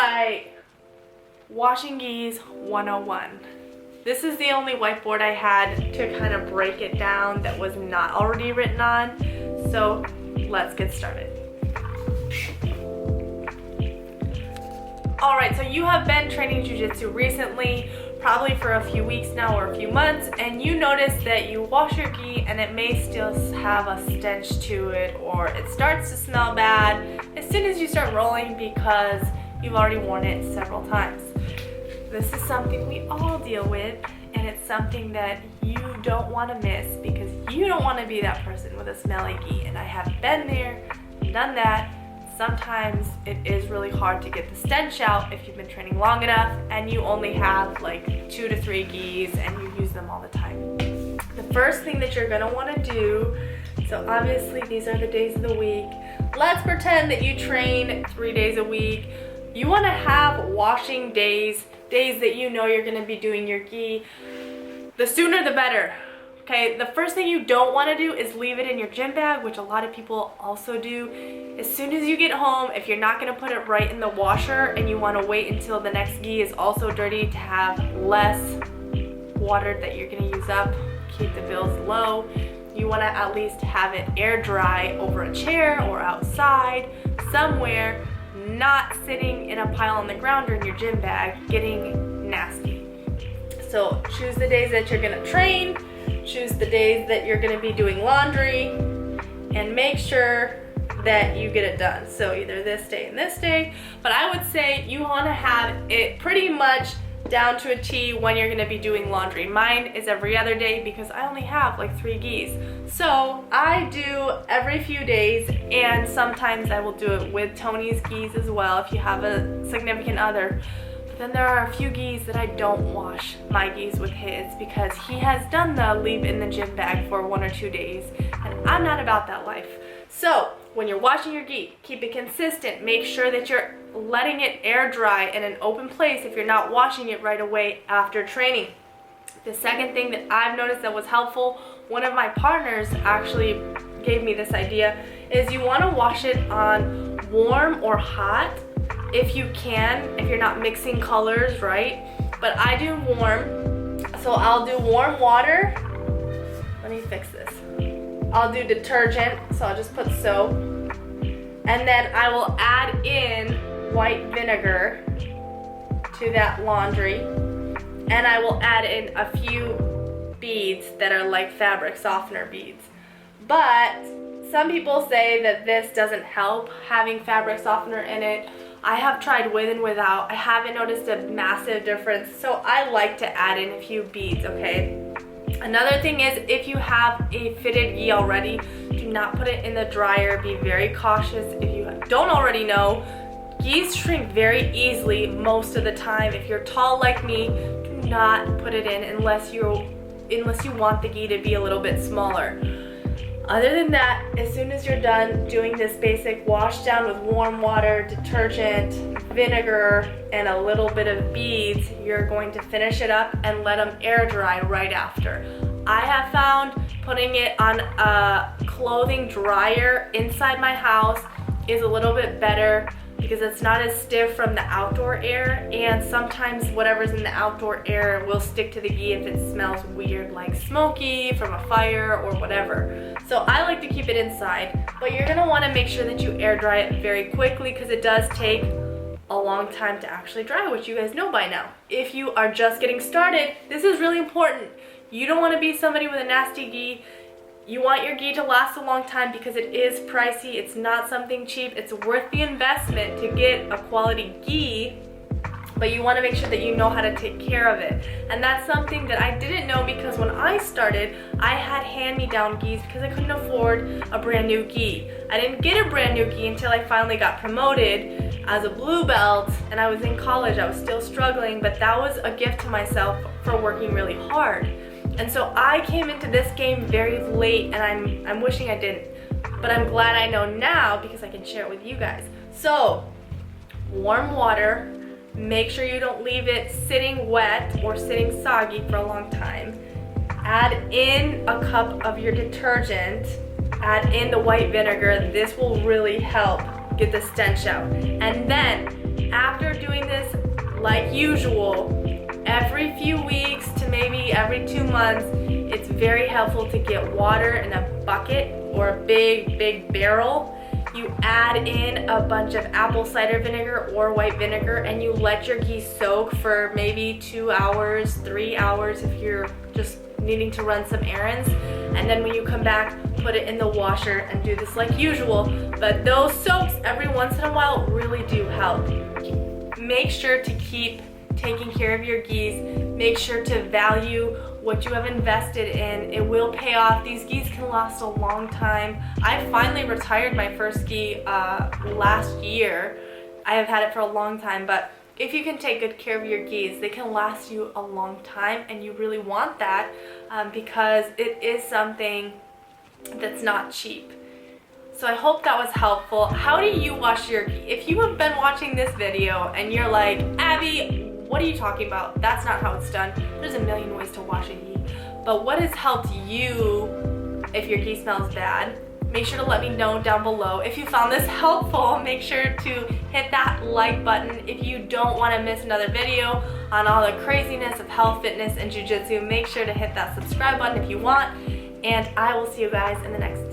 right, washing gis 101. This is the only whiteboard I had to kind of break it down that was not already written on. So let's get started. All right, so you have been training jiu-jitsu recently, probably for a few weeks now or a few months, and you notice that you wash your gi and it may still have a stench to it, or it starts to smell bad as soon as you start rolling because you've already worn it several times. This is something we all deal with, and it's something that you don't want to miss because you don't want to be that person with a smelly gi. And I have been there, done that. Sometimes it is really hard to get the stench out if you've been training long enough and you only have like 2 to 3 gis and you use them all the time. The first thing that you're gonna want to do, so obviously these are the days of the week. Let's pretend that you train 3 days a week. You want to have washing days that you know you're going to be doing your gi. The sooner the better. Okay, the first thing you don't want to do is leave it in your gym bag, which a lot of people also do. As soon as you get home, if you're not going to put it right in the washer and you want to wait until the next gi is also dirty to have less water that you're going to use up, keep the bills low, you want to at least have it air dry over a chair or outside somewhere, not sitting in a pile on the ground or in your gym bag getting nasty. So choose the days that you're going to train, choose the days that you're going to be doing laundry, and make sure that you get it done. So either this day and this day, but I would say you want to have it pretty much down to a T when you're going to be doing laundry. Mine is every other day because I only have like 3 gis. So I do every few days, and sometimes I will do it with Tony's gis as well if you have a significant other. Then there are a few gis that I don't wash my gis with his because he has done the leave in the gym bag for 1 or 2 days, and I'm not about that life. So when you're washing your gi, keep it consistent. Make sure that you're letting it air dry in an open place if you're not washing it right away after training. The second thing that I've noticed that was helpful, one of my partners actually gave me this idea, is you want to wash it on warm or hot if you can, if you're not mixing colors, right? But I do warm, so I'll do warm water. Let me fix this. I'll do detergent, so I'll just put soap, and then I will add in white vinegar to that laundry, and I will add in a few beads that are like fabric softener beads. But some people say that this doesn't help having fabric softener in it. I have tried with and without. I haven't noticed a massive difference, so I like to add in a few beads, okay? Another thing is, if you have a fitted gi already, do not put it in the dryer. Be very cautious. If you don't already know, gis shrink very easily most of the time. If you're tall like me, do not put it in unless you want the gi to be a little bit smaller. Other than that, as soon as you're done doing this basic wash down with warm water, detergent, vinegar, and a little bit of beads, you're going to finish it up and let them air dry right after. I have found putting it on a clothing dryer inside my house is a little bit better because it's not as stiff from the outdoor air, and sometimes whatever's in the outdoor air will stick to the gi if it smells weird, like smoky from a fire or whatever. So I like to keep it inside, but you're gonna wanna make sure that you air dry it very quickly because it does take a long time to actually dry, which you guys know by now. If you are just getting started, this is really important. You don't wanna be somebody with a nasty gi. You want your gi to last a long time because it is pricey. It's not something cheap. It's worth the investment to get a quality gi, but you want to make sure that you know how to take care of it. And that's something that I didn't know because when I started, I had hand-me-down gis because I couldn't afford a brand new gi. I didn't get a brand new gi until I finally got promoted as a blue belt, and I was in college. I was still struggling, but that was a gift to myself for working really hard. And so I came into this game very late, and I'm wishing I didn't, but I'm glad I know now because I can share it with you guys. So warm water, make sure you don't leave it sitting wet or sitting soggy for a long time. Add in a cup of your detergent, add in the white vinegar. This will really help get the stench out. And then after doing like usual, every few weeks to maybe every 2 months, it's very helpful to get water in a bucket or a big barrel. You add in a bunch of apple cider vinegar or white vinegar and you let your gi soak for maybe 2 hours, 3 hours if you're just needing to run some errands. And then when you come back, put it in the washer and do this like usual. But those soaks every once in a while really do help. Make sure to keep taking care of your gis. Make sure to value what you have invested in. It will pay off. These gis can last a long time. I finally retired my first gi last year. I have had it for a long time, but if you can take good care of your gis, they can last you a long time, and you really want that because it is something that's not cheap. So I hope that was helpful. How do you wash your gi? If you have been watching this video and you're like, Abby, what are you talking about? That's not how it's done. There's a million ways to wash a gi. But what has helped you if your gi smells bad? Make sure to let me know down below. If you found this helpful, make sure to hit that like button. If you don't want to miss another video on all the craziness of health, fitness, and jiu-jitsu, make sure to hit that subscribe button if you want. And I will see you guys in the next video.